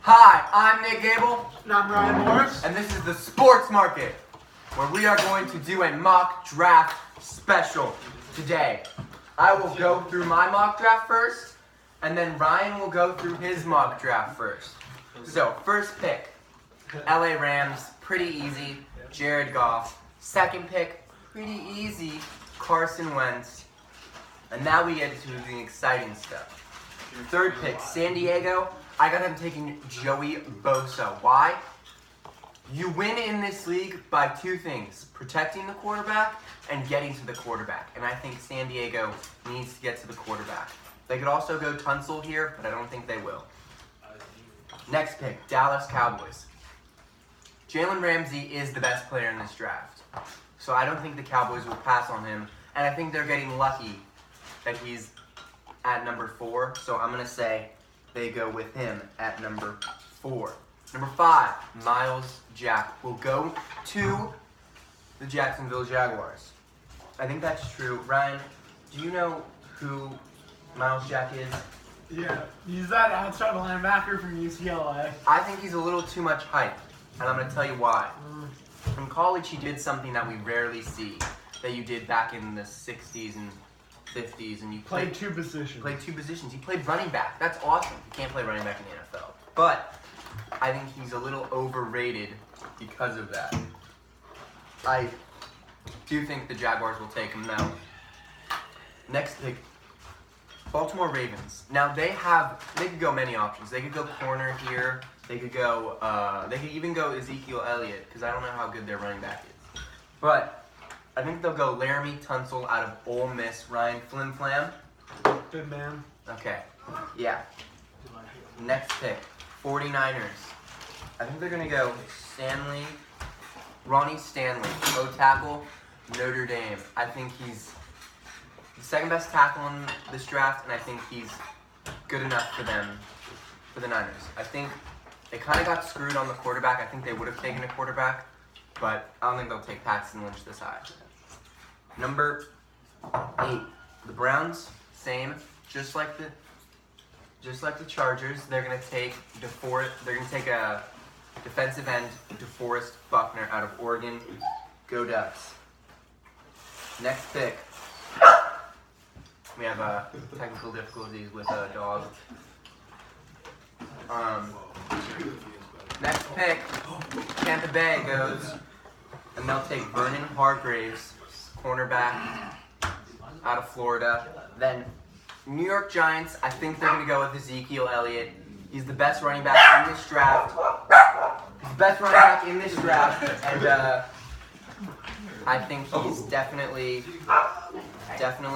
Hi, I'm Nick Gable. And I'm Ryan Morris. And this is the Sports Market, where we are going to do a mock draft special today. I will go through my mock draft first, and then Ryan will go through his mock draft first. So, first pick, LA Rams, pretty easy, Jared Goff. Second pick, pretty easy, Carson Wentz. And now we get to the exciting stuff. Third pick, San Diego. I got him taking Joey Bosa. Why? You win in this league by two things: protecting the quarterback and getting to the quarterback. And I think San Diego needs to get to the quarterback. They could also go Tunsil here, but I don't think they will. Next pick, Dallas Cowboys. Jalen Ramsey is the best player in this draft. So I don't think the Cowboys will pass on him. And I think they're getting lucky that he's at number 4. So I'm going to say they go with him at number 4. Number 5, Miles Jack will go to the Jacksonville Jaguars. I think that's true. Ryan, do you know who Miles Jack is? Yeah, he's that outside linebacker from UCLA. I think he's a little too much hype, and I'm going to tell you why. In college, he did something that we rarely see, that you did back in the 60s and 50s, and you Played two positions. He played running back. That's awesome. You can't play running back in the NFL. But I think he's a little overrated because of that. I do think the Jaguars will take him now. Next pick, Baltimore Ravens. Now they could go many options. They could go corner here. They could even go Ezekiel Elliott, because I don't know how good their running back is. But I think they'll go Laramie Tunsil out of Ole Miss. Ryan, Flim Flam? Good man. Okay. Yeah. Next pick, 49ers. I think they're going to go Ronnie Stanley, O-tackle, Notre Dame. I think he's the second best tackle in this draft, and I think he's good enough for the Niners. I think they kind of got screwed on the quarterback. I think they would have taken a quarterback, but I don't think they'll take Paxton Lynch this high. Number 8, the Browns, same, just like the Chargers. They're gonna take a defensive end, DeForest Buckner out of Oregon. Go Ducks. Next pick, we have technical difficulties with a dog. Next pick, Tampa Bay goes, and they'll take Vernon Hargreaves, cornerback out of Florida. Then New York Giants, I think they're going to go with Ezekiel Elliott. He's the best running back in this draft. And I think he's definitely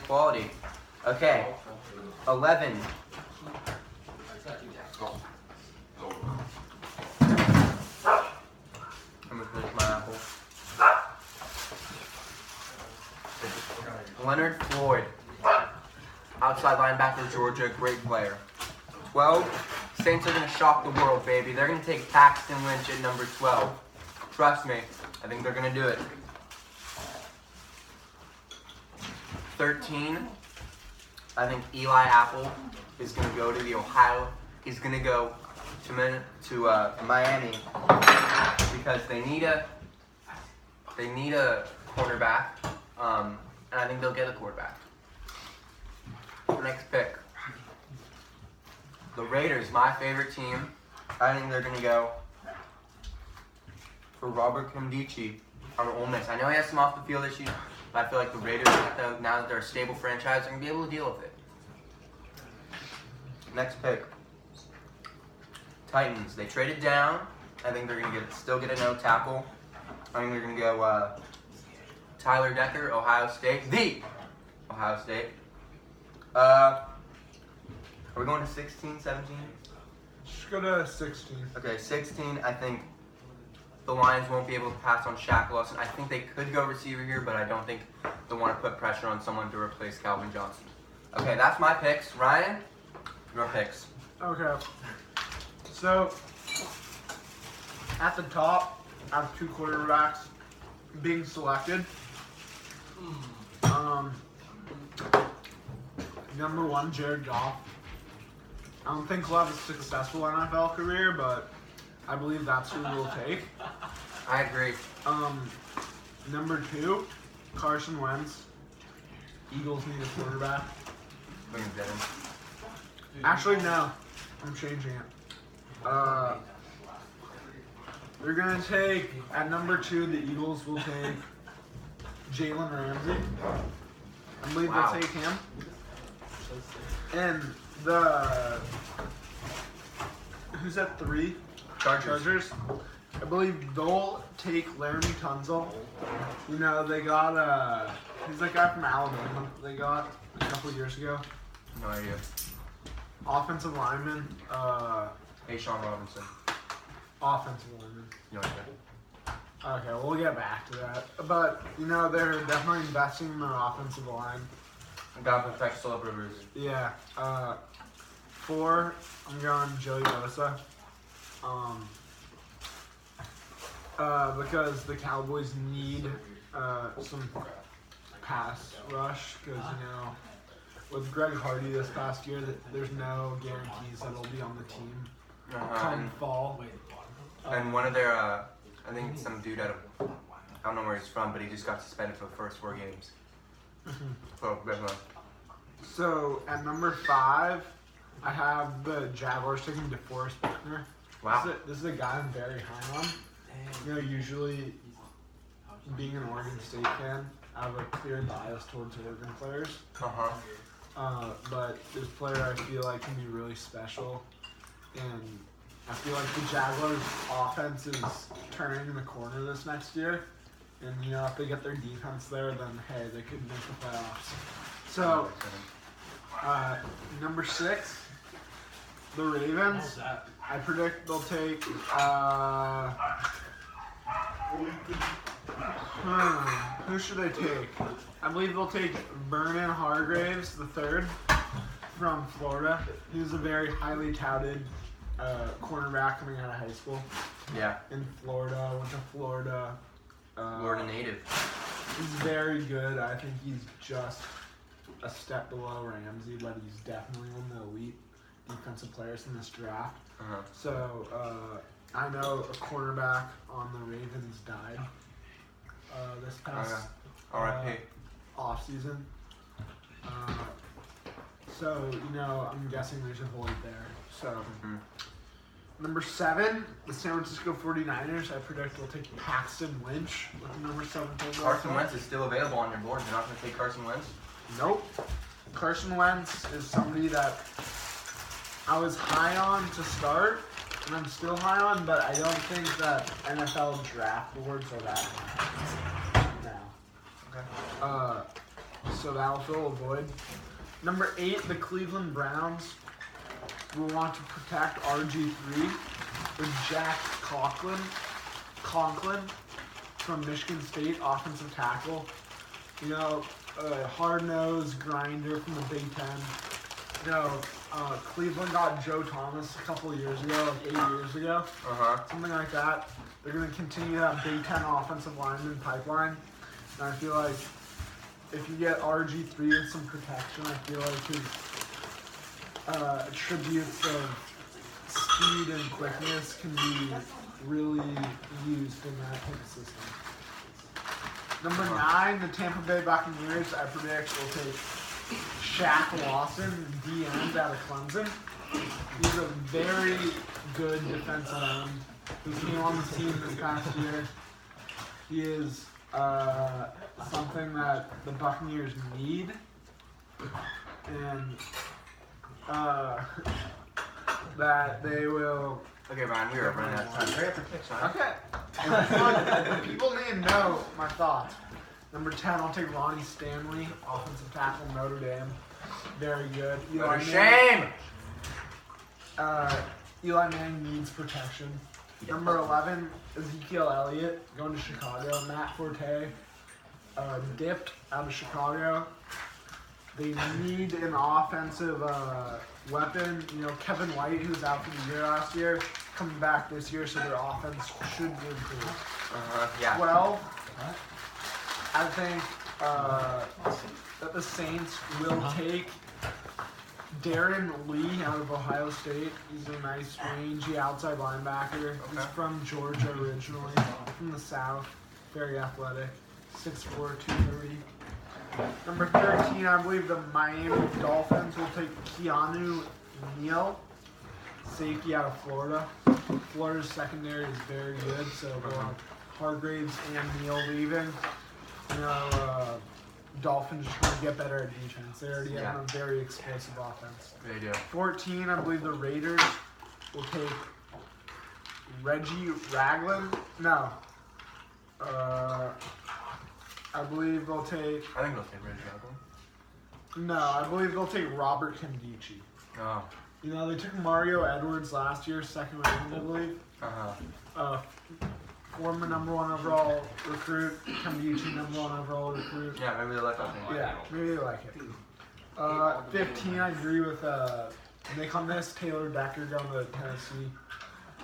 quality. Okay, 11. I'm going to finish my apple. Leonard Floyd, outside linebacker, Georgia, great player. 12, Saints are going to shock the world, baby. They're going to take Paxton Lynch at number 12. Trust me, I think they're going to do it. 13, I think Eli Apple is going to go to the Ohio. He's going to go to Miami because they need a cornerback. And I think they'll get a quarterback. Next pick. The Raiders, my favorite team. I think they're going to go for Robert Nkemdiche on Ole Miss. I know he has some off-the-field issues, but I feel like the Raiders, now that they're a stable franchise, are going to be able to deal with it. Next pick. Titans. They traded down. I think they're going to still get a no-tackle. I think they're going to go Tyler Decker, Ohio State. The Ohio State. Are we going to 16, 17? Just go to 16. Okay, 16. I think the Lions won't be able to pass on Shaq Lawson. I think they could go receiver here, but I don't think they'll want to put pressure on someone to replace Calvin Johnson. Okay, that's my picks. Ryan, your picks. Okay. So, at the top, I have 2 quarterbacks being selected. Number 1, Jared Goff. I don't think he'll have a successful NFL career, but I believe that's who we'll take. I agree. Number 2, Carson Wentz. Eagles need a quarterback. Bring him down. Actually, no. I'm changing it. They're going to take, at number 2, the Eagles will take Jalen Ramsey. I believe Wow. they'll take him. And who's at 3? Chargers. I believe they'll take Laramie Tunsil. You know, they got he's that guy from Alabama they got a couple years ago. No idea. Offensive lineman. Hey, Sean Robinson. Offensive lineman. No idea. Okay, we'll get back to that. But, you know, they're definitely investing in their offensive line. Gotta protect Phillip Rivers. Yeah. 4, I'm going Joey Bosa. Because the Cowboys need some pass rush. Because, you know, with Greg Hardy this past year, there's no guarantees that he'll be on the team come fall. And one of their, I think some dude out of, I don't know where he's from, but he just got suspended for the first 4 games. So at number 5, I have the Jaguars taking DeForest Buckner. Wow. This is a guy I'm very high on. You know, usually being an Oregon State fan, I have a clear bias towards Oregon players. But this player I feel like can be really special, and I feel like the Jaguars' offense is turning the corner this next year. And you know, if they get their defense there, then hey, they could make the playoffs. So, number 6, the Ravens. I predict they'll take. Who should they take? I believe they'll take Vernon Hargraves III from Florida. He's a very highly touted cornerback coming out of high school. Yeah. In Florida, went to Florida. Florida native. He's very good. I think he's just a step below Ramsey, but he's definitely one of the elite defensive players in this draft. So I know a cornerback on the Ravens died this past off-season. So, you know, I'm guessing there's a void there. So, number 7, the San Francisco 49ers. I predict will take Paxton Lynch with the number 7 overall. Carson Wentz is still available on your board. You're not going to take Carson Wentz? Nope. Carson Wentz is somebody that I was high on to start, and I'm still high on, but I don't think that NFL draft boards are that high now. Okay. So that'll fill a void. Number 8, the Cleveland Browns will want to protect RG3 with Jack Conklin from Michigan State, offensive tackle. You know, hard-nosed grinder from the Big Ten. You know, Cleveland got Joe Thomas a couple of years ago, like 8 years ago. Something like that. They're going to continue that Big Ten offensive lineman pipeline. And I feel like if you get RG3 with some protection, I feel like his attributes of speed and quickness can be really used in that type of system. Number 9, the Tampa Bay Buccaneers, I predict will take Shaq Lawson, D-end out of Clemson. He's a very good defensive end who came on the team this past year. He is something that the Buccaneers need, and that they will. Okay, Ryan, we are running out of time. Hurry up and pitch, Ryan. Okay. People need to know my thoughts. Number 10, I'll take Ronnie Stanley, offensive tackle, Notre Dame. Very good. Shame! Eli Manning needs protection. Number 11, Ezekiel Elliott, going to Chicago. Matt Forte, dipped out of Chicago. They need an offensive weapon. You know, Kevin White, who was out for the year last year, coming back this year, so their offense should improve. 12, I think that the Saints will take Darren Lee out of Ohio State. He's a nice, rangy outside linebacker. He's Okay. from Georgia originally, from the South. Very athletic. 6'4", 230. Number 13, I believe the Miami Dolphins will take Keanu Neal, safety out of Florida. Florida's secondary is very good, so we'll have Hargraves and Neal leaving. Dolphins just want to get better at defense. They already have a very explosive offense. They do. 14, I believe the Raiders will take Reggie Ragland. No. I believe they'll take. I think they'll take Reggie Ragland. No, I believe they'll take Robert Kimdichie. Oh. They took Mario Edwards last year, second round, I believe. Former number 1 overall recruit, Kimdichie number 1 overall recruit. Yeah, maybe they like that thing. Yeah, maybe they like it. 15, I agree with Nick on this. Taylor Decker going to Tennessee.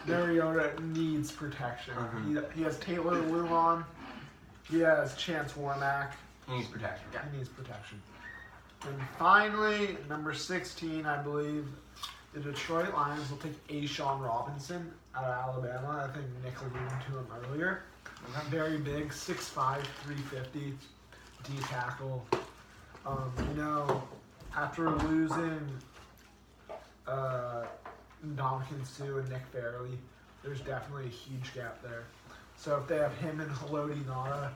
Mariota needs protection. He has Taylor Lew on. He has Chance Warmack. He needs protection. Yeah. He needs protection. And finally, number 16, I believe, the Detroit Lions will take Ashawn Robinson out of Alabama. I think Nick alluded to him earlier. Very big, 6'5", 350, D tackle. After losing Ndamukong Suh and Nick Fairley, there's definitely a huge gap there. So if they have him and Haloti Ngata,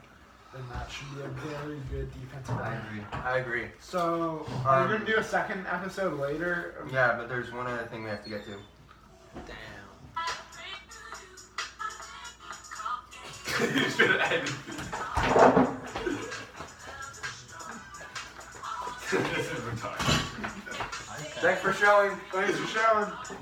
then that should be a very good defensive line. I agree. So, are we going to do a second episode later? Yeah, but there's one other thing we have to get to. Damn. You should have ended this. This is retarded. Thanks for showing. Thanks for showing.